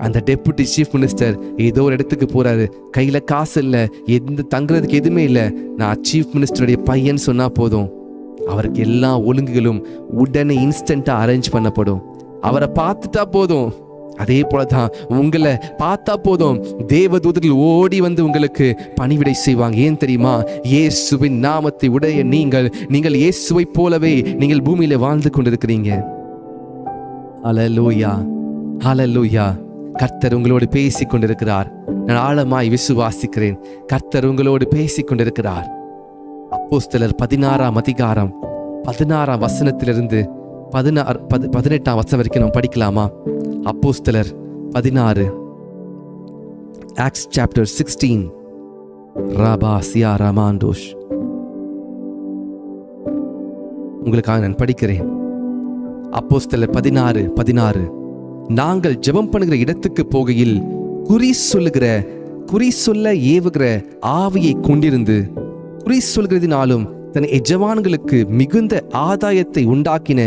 அந்த டெபுட்டி சீஃப் மினிஸ்டர் ஏதோ ஒரு இடத்துக்கு போறாரு, கையில காசு இல்லை, எந்த தங்குறதுக்கு எதுவுமே இல்லை. நான் சீஃப் மினிஸ்டருடைய பையன் சொன்னா போதும், அவருக்கு எல்லா ஒழுங்குகளும் உடனே இன்ஸ்டன்டா அரேஞ்ச் பண்ணப்படும். அவரை பார்த்துட்டா போதும். அதே போலதான் உங்களை பார்த்தா போதும் தேவதூதர்கள் ஓடி வந்து உங்களுக்கு பணிவிடை செய்வாங்க. ஏன் தெரியுமா? இயேசுவின் நாமத்தை உடைய நீங்கள் இயேசுவை போலவே நீங்கள் பூமியில வாழ்ந்து கொண்டிருக்கிறீங்க. ஹல்லேலூயா, ஹல்லேலூயா. கர்த்தர் உங்களோடு பேசிக் கொண்டிருக்கிறார். நான் ஆழமாய் விசுவாசிக்கிறேன், கர்த்தர் உங்களோடு பேசிக் கொண்டிருக்கிறார். அப்போஸ்தலர் 16ஆம் அதிகாரம் 16ஆம் வசனத்திலிருந்து 18ஆம் வசனம் வரைக்கும் நம்ம படிக்கலாமா? அப்போஸ்தலர் 16, Acts chapter 16. ராபா சியா ராமாண்டோஷ். உங்களுக்காக நான் படிக்கிறேன். அப்போஸ்தலர் 16:16. நாங்கள் ஜெபம் பண்ணுகிற இடத்துக்கு போகையில் குறி சொல்ல ஏவுகிற ஆவியை கொண்டிருந்து குறி சொல்கிறதினாலும் தன் எஜமான்களுக்கு மிகுந்த ஆதாயத்தை உண்டாக்கின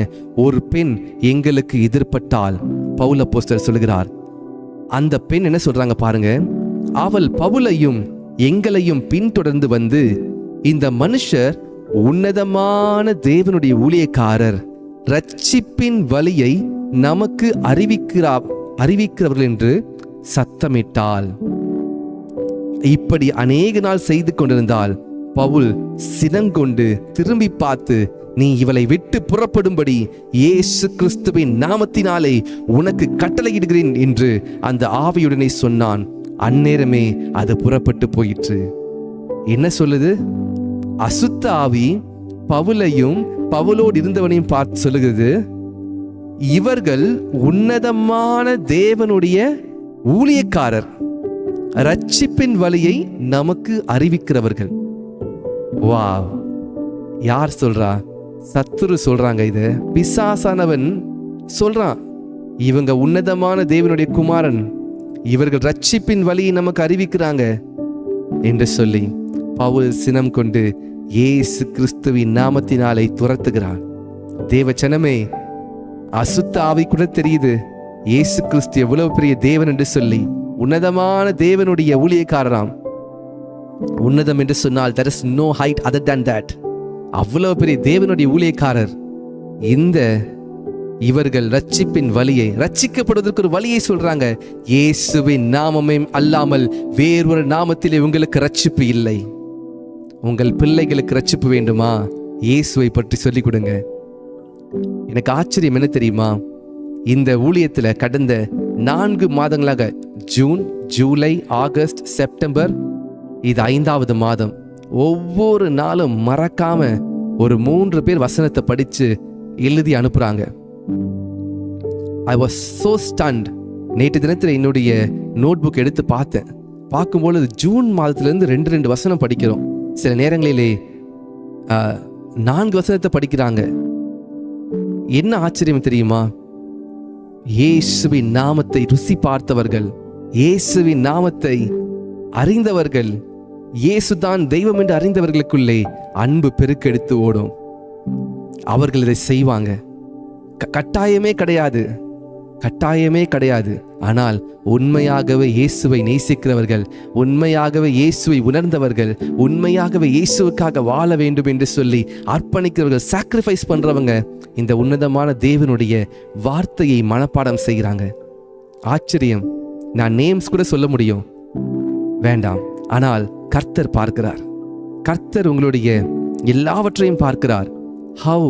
ஒரு பெண் எங்களுக்கு எதிர்பட்டாள். பவுல் அப்போஸ்தலர் சொல்கிறார். அந்த பெண் என்ன சொல்றாங்க பாருங்க. அவள் பவுலையும் எங்களையும் பின்தொடர்ந்து வந்து, இந்த மனுஷர் உன்னதமான தேவனுடைய ஊழியக்காரர், ரட்சிப்பின் வழியை நமக்கு அறிவிக்கிறவர்கள் என்று சத்தமிட்டாள். இப்படி அநேக நாள் செய்து கொண்டிருந்தால் பவுல் சினங்கொண்டு திரும்பி பார்த்து, நீ இவளை விட்டு புறப்படும்படி இயேசு கிறிஸ்துவின் நாமத்தினாலே உனக்கு கட்டளையிடுகிறேன் என்று அந்த ஆவியுடனே சொன்னான். அந்நேரமே அது புறப்பட்டு போயிற்று. என்ன சொல்லுது? அசுத்த ஆவி பவுலையும் பவுலோடு இருந்தவனையும் பார்த்து சொல்லுகிறது, இவர்கள் உன்னதமான தேவனுடைய ஊழியக்காரர், ரட்சிப்பின் வழியை நமக்கு அறிவிக்கிறவர்கள். வாவ்! யார் சொல்றா? சத்துரு சொல்றாங்க. இது பிசாசானவன் சொல்றான். இவங்க உன்னதமான தேவனுடைய குமாரன், இவர்கள் ரட்சிப்பின் வழியை நமக்கு அறிவிக்கிறாங்க என்று சொல்லி பவுல் சினம் கொண்டு இயேசு கிறிஸ்துவின் நாமத்தினாலே துரத்துகிறான். தேவச்சனமே, அசுத்த ஆவி கூட தெரியுது இயேசு கிறிஸ்து எவ்வளவு பெரிய தேவன் என்று சொல்லி. உன்னதமான தேவனுடைய ஊழியக்காரராம். உன்னதம் என்று சொன்னால் there is no height other than that. அவ்வளவு பெரிய தேவனுடைய ஊழியக்காரர் இந்த இவர்கள் ரட்சிப்பின் வழியை, ரட்சிக்கப்படுவதற்கு ஒரு வழியை சொல்றாங்க. இயேசுவின் நாமமே அல்லாமல் வேறொரு நாமத்திலே உங்களுக்கு ரட்சிப்பு இல்லை. உங்கள் பிள்ளைகளுக்கு ரட்சிப்பு வேண்டுமா? இயேசுவை பற்றி சொல்லிக் கொடுங்க. எனக்கு ஆச்சரியம் என்ன தெரியுமா? இந்த ஊழியத்தில் கடந்த 4 மாதங்களாக, ஜூன், ஜூலை, ஆகஸ்ட், செப்டம்பர், இது 5வது மாதம், ஒவ்வொரு நாளும் மறக்காம ஒரு 3 பேர் வசனத்தை படிச்சு எழுதி அனுப்புறாங்க. I was so stunt. நேற்று தினத்தில் என்னுடைய நோட் புக் எடுத்து பார்த்தேன். பார்க்கும்பொழுது ஜூன் மாதத்திலிருந்து 2 வசனம் படிக்கிறோம். சில நேரங்களிலே 4 வசனத்தை படிக்கிறாங்க. என்ன ஆச்சரியம் தெரியுமா? இயேசுவின் நாமத்தை ருசி பார்த்தவர்கள், இயேசுவின் நாமத்தை அறிந்தவர்கள், இயேசுதான் தெய்வம் என்று அறிந்தவர்களுக்குள்ளே அன்பு பெருக்கெடுத்து ஓடும். அவர்கள் இதை செய்வாங்க. கட்டாயமே கிடையாது, கட்டாயமே கிடையாது. ஆனால் உண்மையாகவே இயேசுவை நேசிக்கிறவர்கள், உண்மையாகவே இயேசுவை உணர்ந்தவர்கள், உண்மையாகவே இயேசுவுக்காக வாழ வேண்டும் என்று சொல்லி அர்ப்பணிக்கிறவர்கள், சாக்ரிஃபைஸ் பண்றவங்க இந்த உன்னதமான தேவனுடைய வார்த்தையை மனப்பாடம் செய்கிறாங்க. ஆச்சரியம். நான் நேம்ஸ் கூட சொல்ல முடியும், வேண்டாம். ஆனால் கர்த்தர் பார்க்கிறார். கர்த்தர் உங்களுடைய எல்லாவற்றையும் பார்க்கிறார். How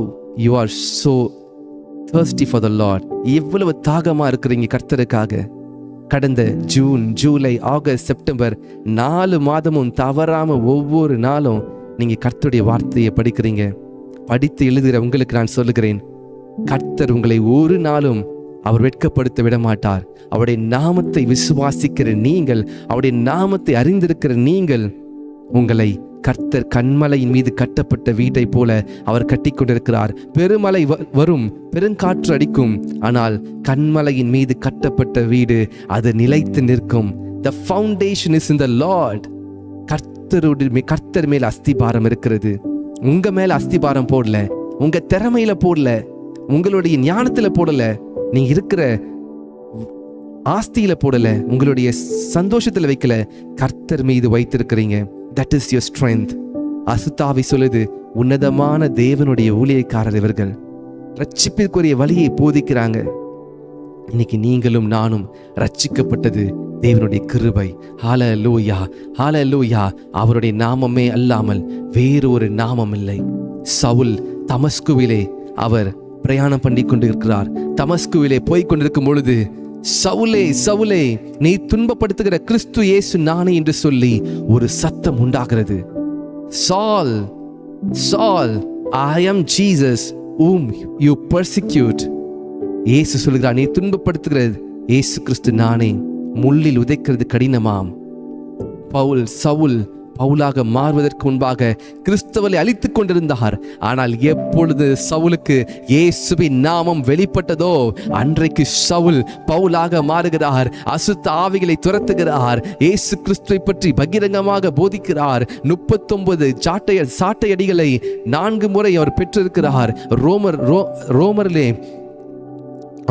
you are so thirsty for the Lord. எவ்வளவு தாகமா இருக்கிறீங்க கர்த்தருக்காக. கடந்த ஜூன், ஜூலை, ஆகஸ்ட், செப்டம்பர் 4 மாதமும் தவறாம ஒவ்வொரு நாளும் நீங்க கர்த்தருடைய வார்த்தையை படிக்கிறீங்க. படித்து எழுதுகிற உங்களுக்கு நான் சொல்லுகிறேன், கர்த்தர் உங்களை ஒரு நாளும் அவர் வெட்கப்படுத்த விட மாட்டார். அவருடைய நாமத்தை விசுவாசிக்கிற நீங்கள், அவருடைய நாமத்தை அறிந்திருக்கிற நீங்கள், உங்களை கர்த்தர் கண்மலையின் மீது கட்டப்பட்ட வீட்டை போல அவர் கட்டி கொண்டிருக்கிறார். பெருமழை வரும், பெருங்காற்று அடிக்கும், ஆனால் கண்மலையின் மீது கட்டப்பட்ட வீடு அது நிலைத்து நிற்கும். The foundation is in the Lord. கர்த்தர் மேல் அஸ்திபாரம் இருக்கிறது. உங்க மேல அஸ்திபாரம் போடல, உங்க திறமையில போடல, உங்களுடைய ஞானத்துல போடல, நீங்க இருக்கிற ஆஸ்தியில போடல, உங்களுடைய சந்தோஷத்துல வைக்கல, கர்த்தர் மீது வைத்திருக்கிறீங்க. That is your strength. அசுத்தாவி சொல்லுது, உன்னதமான தேவனுடைய ஊழியக்காரர் இவர்கள் ரட்சிப்பிற்குரிய வழியை போதிக்கிறாங்க. இன்னைக்கு நீங்களும் நானும் ரட்சிக்கப்பட்டது தேவனுடைய கிருபை. ஹல்லேலூயா, ஹல்லேலூயா. அவருடைய நாமமே அல்லாமல் வேறொரு நாமம் இல்லை. சவுல் தமஸ்குவிலே அவர் பிரயாணம் பண்ணி கொண்டிருக்கிறார். தமஸ்குவிலே போய் கொண்டிருக்கும் பொழுது, சவுலே, சவுலே, நீ துன்பப்படுத்துகிற கிறிஸ்து இயேசு நானே என்று சொல்லி ஒரு சத்தம் உண்டாகிறது. சால், சால், I am Jesus whom you persecute. இயேசு சொல்கிறார், நீ துன்பப்படுத்துகிற இயேசு கிறிஸ்து நானே, முள்ளில் உதைக்கிறது கடினமாம். சவுல் பவுலாக மாறுவதற்கு முன்பாக கிறிஸ்துவை அழித்துக் கொண்டிருந்தார். ஆனால் எப்பொழுது சவுலுக்கு இயேசுவின் நாமம் வெளிப்பட்டதோ அன்றைக்கு சவுல் பவுலாக மாறுகிறார். அசுத்த ஆவிகளை துரத்துகிறார். இயேசு கிறிஸ்துவை பற்றி பகிரங்கமாக போதிக்கிறார். 39 சாட்டையடிகளை 4 முறை அவர் பெற்றிருக்கிறார்.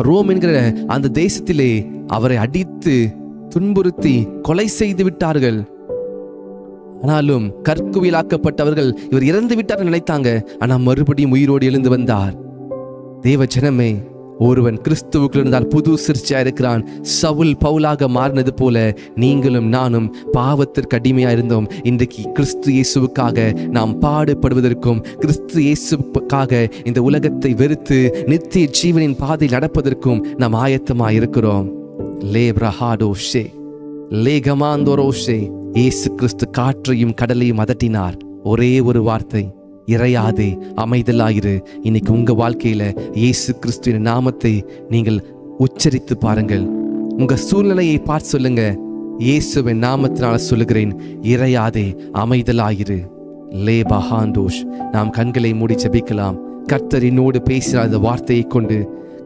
ரோம் என்கிற அந்த தேசத்திலே அவரை அடித்து துன்புறுத்தி கொலை செய்து விட்டார்கள். ஆனாலும் கற்குவிலாக்கப்பட்டவர்கள் இவர் இறந்து விட்டார் நினைத்தாங்க. ஆனால் மறுபடியும் உயிரோடு எழுந்து வந்தார். தேவ ஜனமே, ஒருவன் கிறிஸ்துவுக்குள் இருந்தால் புது சிருஷ்டியா இருக்கிறான். சவுல் பவுலாக மாறினது போல நீங்களும் நானும் பாவத்திற்கு அடிமையா இருந்தோம். இன்றைக்கு கிறிஸ்து இயேசுவுக்காக நாம் பாடுபடுவதற்கும், கிறிஸ்து இயேசுவுக்காக இந்த உலகத்தை வெறுத்து நித்திய ஜீவனின் பாதையில் நடப்பதற்கும் நாம் ஆயத்தமாக இருக்கிறோம். லேப்ரஹாடோஷே லேகமாந்தோரோஷே. இயேசு கிறிஸ்து காற்றையும் கடலையும் அதட்டினார். ஒரே ஒரு வார்த்தை, இறையாதே, அமைதலாயிரு. இன்னைக்கு உங்க வாழ்க்கையில இயேசு கிறிஸ்துவின் நாமத்தை நீங்கள் உச்சரித்து பாருங்கள். உங்க சூழ்நிலையை பார்த்து சொல்லுங்க, இயேசுவின் நாமத்தினால சொல்லுகிறேன், இறையாதே, அமைதலாயிரு. லேபஹாண்டோஷ். நாம் கண்களை மூடி ஜெபிக்கலாம். கர்த்தர் என்னோடு பேசினார் இந்த வார்த்தையை கொண்டு,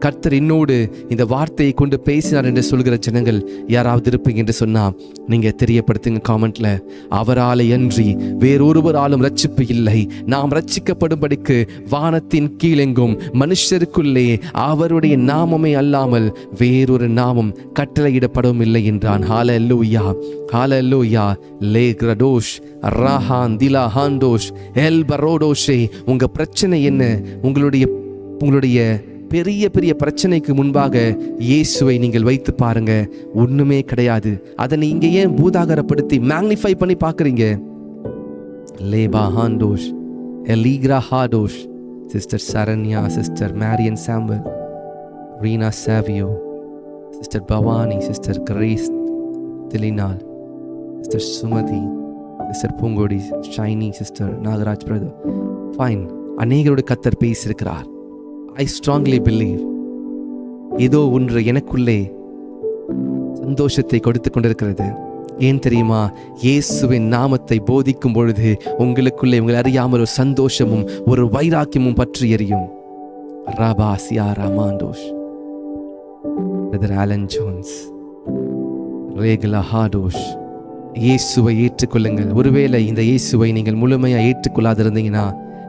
கர்த்தர் என்னோடு இந்த வார்த்தையை கொண்டு பேசினார் என்று சொல்கிற ஜனங்கள் யாராவது இருப்பீங்க என்று சொன்னா நீங்க தெரியப்படுத்துங்க காமெண்ட்ல. அவராலே அன்றி வேறொருவராலும் ரட்சிப்பு இல்லை. நாம் ரட்சிக்கப்படும்படிக்கு வானத்தின் கீழெங்கும் மனுஷருக்குள்ளே அவருடைய நாமமே அல்லாமல் வேறொரு நாமம் கட்டளையிடப்படவும் இல்லை என்றான். ஹல்லேலூயா, ஹல்லேலூயா. லேக்ரடோஷ் ராஹான் திலா ஹாண்டோஷ் எல் பரோடோஷே. உங்க பிரச்சனை என்ன? உங்களுடைய பெரிய பெரிய பிரச்சனைக்கு முன்பாக இயேசுவை நீங்கள் வைத்து பாருங்க, ஒண்ணுமே கிடையாது. அதை நீங்க ஏன் பூதாகரப்படுத்தி மேக்னிஃபை பண்ணி பார்க்குறீங்க? லேபா ஹாண்டோஷ், எலீக்ரா ஹாடோஷ், sister Saranya, sister Marian Campbell, Reena Savio, sister Bhavani, sister Grace திலினால், sister Sumathi, sister Poongodi, Shiny, sister Nagaraj brother. Fine, அநேகரோடு கர்த்தர் பேசியிருக்கிறார். ஐ ஸ்ட்ராங்லி பிலீவ் ஏதோ ஒன்று எனக்குள்ளே சந்தோஷத்தை கொடுத்து கொண்டிருக்கிறது. ஏன் தெரியுமா? இயேசுவின் நாமத்தை போதிக்கும் பொழுது உங்களுக்குள்ளே உங்களை அறியாமல் ஒரு சந்தோஷமும் ஒரு வைராக்கியமும் பற்றி எரியும். ராபா சியாரா மாண்டோஷ், பிரதர் ஆலன் ஜோன்ஸ், ரேகலா ஹாடோஷ். இயேசுவை ஏற்றுக்கொள்ளுங்கள். ஒருவேளை இந்த இயேசுவை நீங்கள் முழுமையாக ஏற்றுக்கொள்ளாதிருந்தீங்கன்னா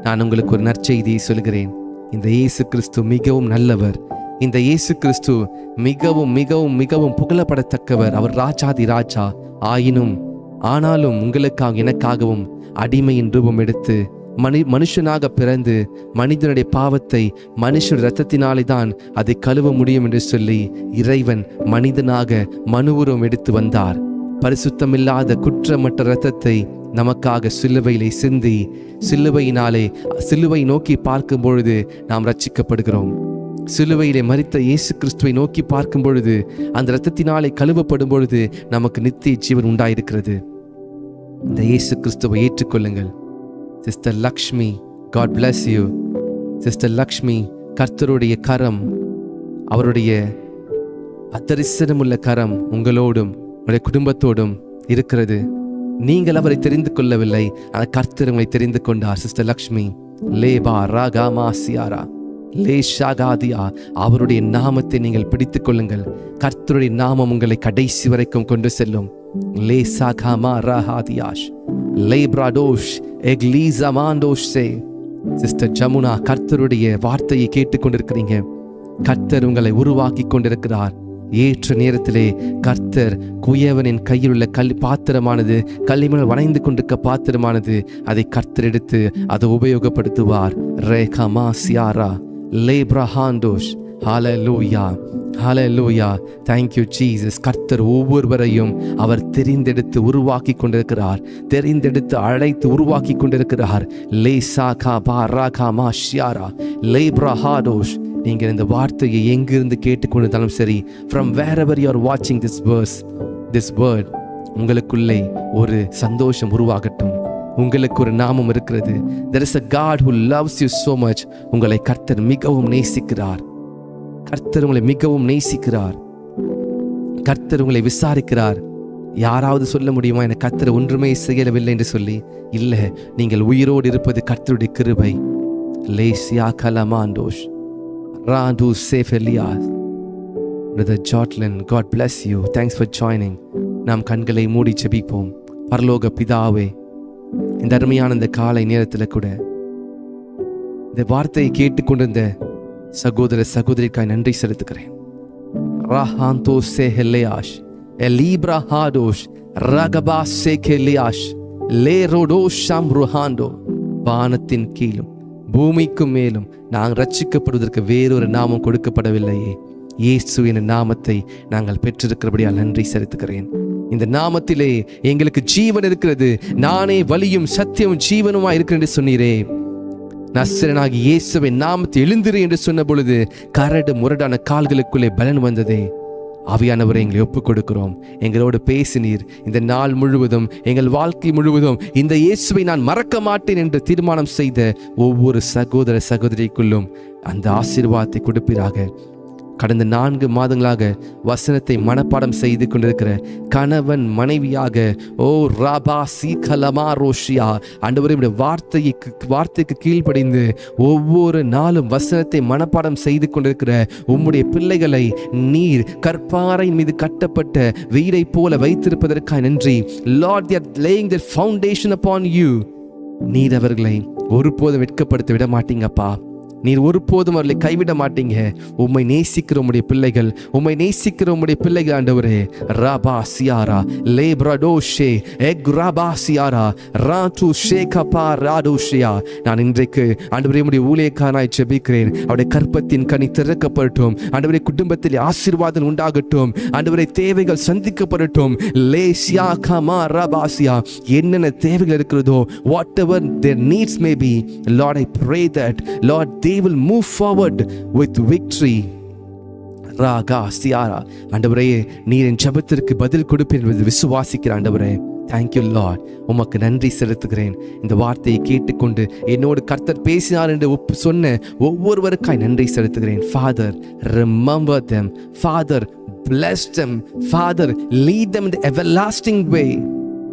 நான் உங்களுக்கு ஒரு நற்செய்தியை சொல்கிறேன். இந்த இயேசு கிறிஸ்து மிகவும் நல்லவர். இந்த இயேசு கிறிஸ்து மிகவும் மிகவும் மிகவும் புகழப்படத்தக்கவர். அவர் ராஜாதி ராஜா. ஆனாலும் உங்களுக்காக எனக்காகவும் அடிமையின் ரூபம் எடுத்து மனுஷனாக பிறந்து மனிதனுடைய பாவத்தை மனுஷன் இரத்தத்தினாலே தான் அதை கழுவ முடியும் என்று சொல்லி இறைவன் மனிதனாக மனுவுருவம் எடுத்து வந்தார். பரிசுத்தமில்லாத குற்றமற்ற இரத்தத்தை நமக்காக சிலுவையிலே சிந்தி சிலுவை நோக்கி பார்க்கும் பொழுது நாம் ரட்சிக்கப்படுகிறோம். சிலுவையிலே மரித்த இயேசு கிறிஸ்துவை நோக்கி பார்க்கும் பொழுது அந்த இரத்தத்தினாலே கழுவப்படும் பொழுது நமக்கு நித்திய ஜீவன் உண்டாயிருக்கிறது. இந்த இயேசு கிறிஸ்துவை ஏற்றுக்கொள்ளுங்கள். Sister Lakshmi, God bless you. Sister Lakshmi, கர்த்தருடைய கரம், அவருடைய அத்தரிசனமுள்ள கரம் உங்களோடும் உங்களுடைய குடும்பத்தோடும் இருக்கிறது. நீங்கள் அவரை தெரிந்து கொள்ளவில்லை, ஆனால் கர்த்தர் உங்களை தெரிந்து கொண்டார். சிஸ்டர் லக்ஷ்மி, லேபா ராகாமா சியாரா லே ஷாகாதியா, அவருடைய நாமத்தை நீங்கள் பிடித்துக் கொள்ளுங்கள். கர்த்தருடைய நாமம் உங்களை கடைசி வரைக்கும் கொண்டு செல்லும். லே சாகாமா ராஹாதியாஷ் லே பிராடோஷ் எக்லீசா மாண்டோஷ் சே. சிஸ்டர் ஜமுனா, கர்த்தருடைய வார்த்தையை கேட்டுக்கொண்டிருக்கிறீங்க. கர்த்தர் உங்களை உருவாக்கி கொண்டிருக்கிறார். ஏற்ற நேரத்திலே கர்த்தர் குயவனின் கையில் உள்ள பாத்திரமானது களிமண் வளைந்து கொண்டிருக்க பாத்திரமானது அதை கர்த்தர் எடுத்து அதை உபயோகப்படுத்துவார். ரேகமா சியாரா லேப்ரஹாண்டோஷ். ஹல்லேலூயா, ஹல்லேலூயா. Thank you Jesus. கர்த்தர் ஒவ்வொருவரையும் அவர் தெரிந்தெடுத்து உருவாக்கி கொண்டிருக்கிறார். தெரிந்தெடுத்து அழைத்து உருவாக்கி கொண்டிருக்கிறார். லே சாகா பா ராகா மா ஷியாரா லேப்ரஹாடோஷ். நீங்கள் இந்த வார்த்தையை எங்கிருந்து கேட்டுக்கொண்டிருந்தாலும் சரி, from wherever you are watching this word, உங்களுக்குள்ளே ஒரு சந்தோஷம் உருவாகட்டும். உங்களுக்கு ஒரு நாமம் இருக்கிறது. There is a God who loves you so much. உங்களை கர்த்தர் மிகவும் நேசிக்கிறார். கர்த்தர் உங்களை மிகவும் நேசிக்கிறார். கர்த்தர் உங்களை விசாரிக்கிறார். யாராவது சொல்ல முடியுமா எனக்கு கர்த்தர் ஒன்றுமே செய்யவில்லை என்று சொல்லி? இல்லை, நீங்கள் உயிரோடு இருப்பது கர்த்தருடைய கிருபை. லேசியா கலமாண்டோஷ் ராண்டு சேஃபெலியாஸ். Brother Jotlin, God bless you. Thanks for joining. நாம் கண்களை மூடி ஜெபிப்போம். பரலோக பிதாவே, இந்த அருமையான இந்த காலை நேரத்தில் கூட இந்த வார்த்தையை கேட்டுக்கொண்டிருந்த சகோதர சகோதரிக்காய் நன்றி செலுத்துகிறேன். ராஹாந்தோ சேஹெலியாஷ் எலீப்ரா ஹாடோஷ் ரகபா சேகெலியாஷ் லே ரோடோஷ் ஷாம் ருஹாண்டோ. வானத்தின் கீழும் பூமிக்கும் மேலும் நாங்கள் ரட்சிக்கப்படுவதற்கு வேறொரு நாமம் கொடுக்கப்படவில்லையே. இயேசுவின் நாமத்தை நாங்கள் பெற்றிருக்கிறபடியால் நன்றி செலுத்துகிறேன். இந்த நாமத்திலே எங்களுக்கு ஜீவன் இருக்கிறது. நானே வழியும் சத்தியமும் ஜீவனுமா இருக்கிறேன் என்று சொன்னீரே. நசரேயனாகிய இயேசுவின் நாமத்தை எழுந்திரு என்று சொன்ன பொழுது கரடு முரடான கால்களுக்குள்ளே பலன் வந்ததே. ஆவியானவரை எங்களை ஒப்புக் கொடுக்கிறோம். எங்களோடு பேசினீர். இந்த நாள் முழுவதும், எங்கள் வாழ்க்கை முழுவதும் இந்த இயேசுவை நான் மறக்க மாட்டேன் என்று தீர்மானம் செய்த ஒவ்வொரு சகோதர சகோதரிக்குள்ளும் அந்த ஆசீர்வாதத்தை கொடுப்பீராக. கடந்த 4 மாதங்களாக வசனத்தை மனப்பாடம் செய்து கொண்டிருக்கிற கணவன் மனைவியாக ஓ ராபா சீகலமா ரோஷியா ஆண்டவரே, வார்த்தைக்கு கீழ்ப்படிந்து ஒவ்வொரு நாளும் வசனத்தை மனப்பாடம் செய்து கொண்டிருக்கிற உம்முடைய பிள்ளைகளை நீர் கற்பாறையின் மீது கட்டப்பட்ட வீடை போல வைத்திருப்பதற்காக நன்றி. Lord, they are laying their foundation upon you. நீர் அவர்களை ஒருபோதும் வெட்கப்படுத்த விட மாட்டீங்கப்பா. நீர் ஒருபோதும் அவர்களை கைவிட மாட்டீங்க. உம்மை நேசிக்கிற உம்முடைய பிள்ளைகள், உம்மை நேசிக்கிற உம்முடைய பிள்ளைகள் ஆண்டவரே. ராபா சியாரா லேப்ரடோஷே எக்ராபா சியாரா ராட்டு ஷேகபா ராடோஷியா. நான் இன்றைக்கு ஆண்டவரே உம்முடைய ஊழியக்காரனாய் ஜெபிக்கிறேன். அவருடைய கற்பத்தின் கனி திறக்கப்படட்டும் ஆண்டவரே. குடும்பத்தில் ஆசீர்வாதம் உண்டாகட்டும் ஆண்டவரே. தேவைகள் சந்திக்கப்படட்டும். லேசியா கமா ராபாசியா. என்னென்ன தேவைகள் இருக்கிறதோ, whatever their needs may be, Lord, I pray that Lord they will move forward with victory. ராகா சியாரா. ஆண்டவரே, நீர் என் ஜெபத்திற்கு பதில் கொடுப்பீர் என்று விசுவாசிக்கிற ஆண்டவரே. Thank you lord. உமக்கு நன்றி செலுத்துகிறேன். இந்த வார்த்தையை கேட்டுக்கொண்டு என்னோடு கர்த்தர் பேசினார் என்று சொன்ன ஒவ்வொருவருக்காய் நன்றி செலுத்துகிறேன். Father, remember them. Father, bless them. Father, lead them in the everlasting way.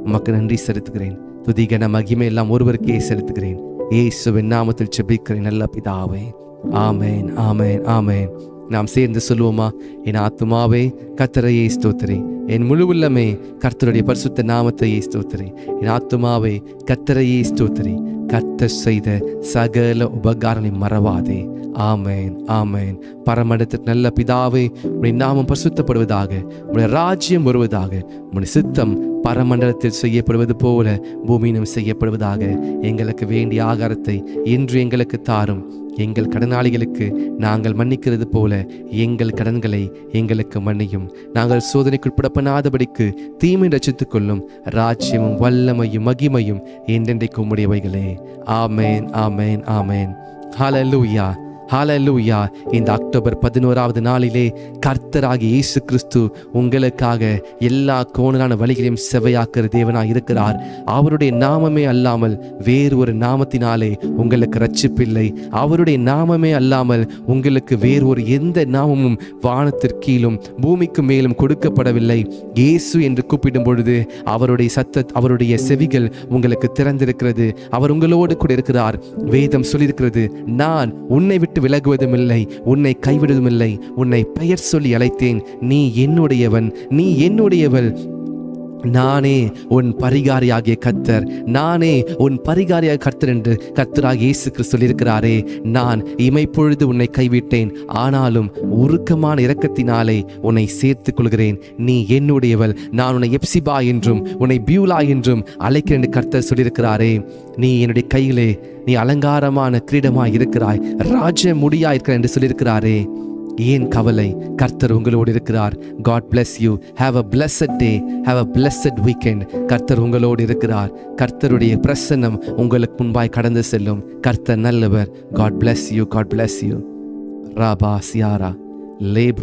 உமக்கு நன்றி செலுத்துகிறேன். துதி கன மகிமை எல்லாம் ஒருவருக்கே செலுத்துகிறேன். இயேசுவின் நாமத்தில் ஜெபிக்கிறேன் நல்ல பிதாவே. ஆமென், ஆமென், ஆமென். நாம் சேர்ந்து சொல்லுவோமா? என் ஆத்துமாவே கர்த்தரையே ஸ்தோத்திரி, என் முழு உள்ளமே கர்த்தருடைய பரிசுத்த நாமத்தையே ஸ்தோத்திரி. என் ஆத்துமாவே கர்த்தரையே ஸ்தோத்திரி, கர்த்தர் செய்த சகல உபகாரங்களை மறவாதே. ஆமென், ஆமென். பரமண்டலத்திற்கு நல்ல பிதாவே, உம்முடைய நாமம் பரிசுத்தப்படுவதாக, உம்முடைய ராஜ்யம் வருவதாக, உம்முடைய சித்தம் பரமண்டலத்தில் செய்யப்படுவது போல பூமியிலும் செய்யப்படுவதாக. எங்களுக்கு வேண்டிய ஆகாரத்தை இன்று எங்களுக்கு தாரும். எங்கள் கடனாளிகளுக்கு நாங்கள் மன்னிக்கிறது போல எங்கள் கடன்களை எங்களுக்கு மன்னியும். நாங்கள் சோதனைக்குட்பட பண்ணாதபடிக்கு தீமை ரட்சித்துக் கொள்ளும். ராஜ்யமும் வல்லமையும் மகிமையும் என்றென்றைக்கு உம்முடையவைகளே. ஆமென், ஆமென், ஆமென். ஹல்லேலூயா, ஹல்லேலூயா. இந்த அக்டோபர் 11வது நாளிலே கர்த்தராகிய இயேசு கிறிஸ்து உங்களுக்காக எல்லா கோணலான வழிகளையும் செவையாக்குற தேவனாய் இருக்கிறார். அவருடைய நாமமே அல்லாமல் வேறு ஒரு நாமத்தினாலே உங்களுக்கு ரட்சிப்பில்லை. அவருடைய நாமமே அல்லாமல் உங்களுக்கு வேறு ஒரு எந்த நாமமும் வானத்திற்கீழும் பூமிக்கு மேலும் கொடுக்கப்படவில்லை. இயேசு என்று கூப்பிடும் பொழுது அவருடைய செவிகள் உங்களுக்கு திறந்திருக்கிறது. அவர் உங்களோடு கூட இருக்கிறார். வேதம் சொல்லியிருக்கிறது, நான் உன்னை விட்டு விலகுவதும் இல்லை, உன்னை கைவிடுவதும் இல்லை. உன்னை பெயர் சொல்லி அழைத்தேன், நீ என்னுடையவன், நீ என்னுடையவள். நானே உன் பரிகாரியாகிய கர்த்தர், நானே உன் பரிகாரியாக கர்த்தர் என்று கர்த்தராகிய இயேசு கிறிஸ்து சொல்லியிருக்கிறாரே. நான் இமைப்பொழுது உன்னை கைவிட்டேன், ஆனாலும் உருக்கமான இரக்கத்தினாலே உன்னை சேர்த்துக் கொள்கிறேன். நீ என்னுடையவள். நான் உன்னை எப்சிபா என்றும் உன்னை பியூலா என்றும் அழைக்கிறேன் என்று கர்த்தர் சொல்லியிருக்கிறாரே. நீ என்னுடைய கையிலே நீ அலங்காரமான கிரீடமாய் இருக்கிறாய், ராஜ முடியாய் இருக்கிறாய் என்று சொல்லியிருக்கிறாரே. ஏன் கவலை? கர்த்தர் உங்களோடு இருக்கிறார். God bless you. Have a blessed day. Have a blessed weekend. கர்த்தர் உங்களோடு இருக்கிறார். கர்த்தருடைய பிரசன்னம் உங்களுக்கு முன்பாய் கடந்து செல்லும். கர்த்தர் நல்லவர். God bless you. God bless you. Rafah Sierra lab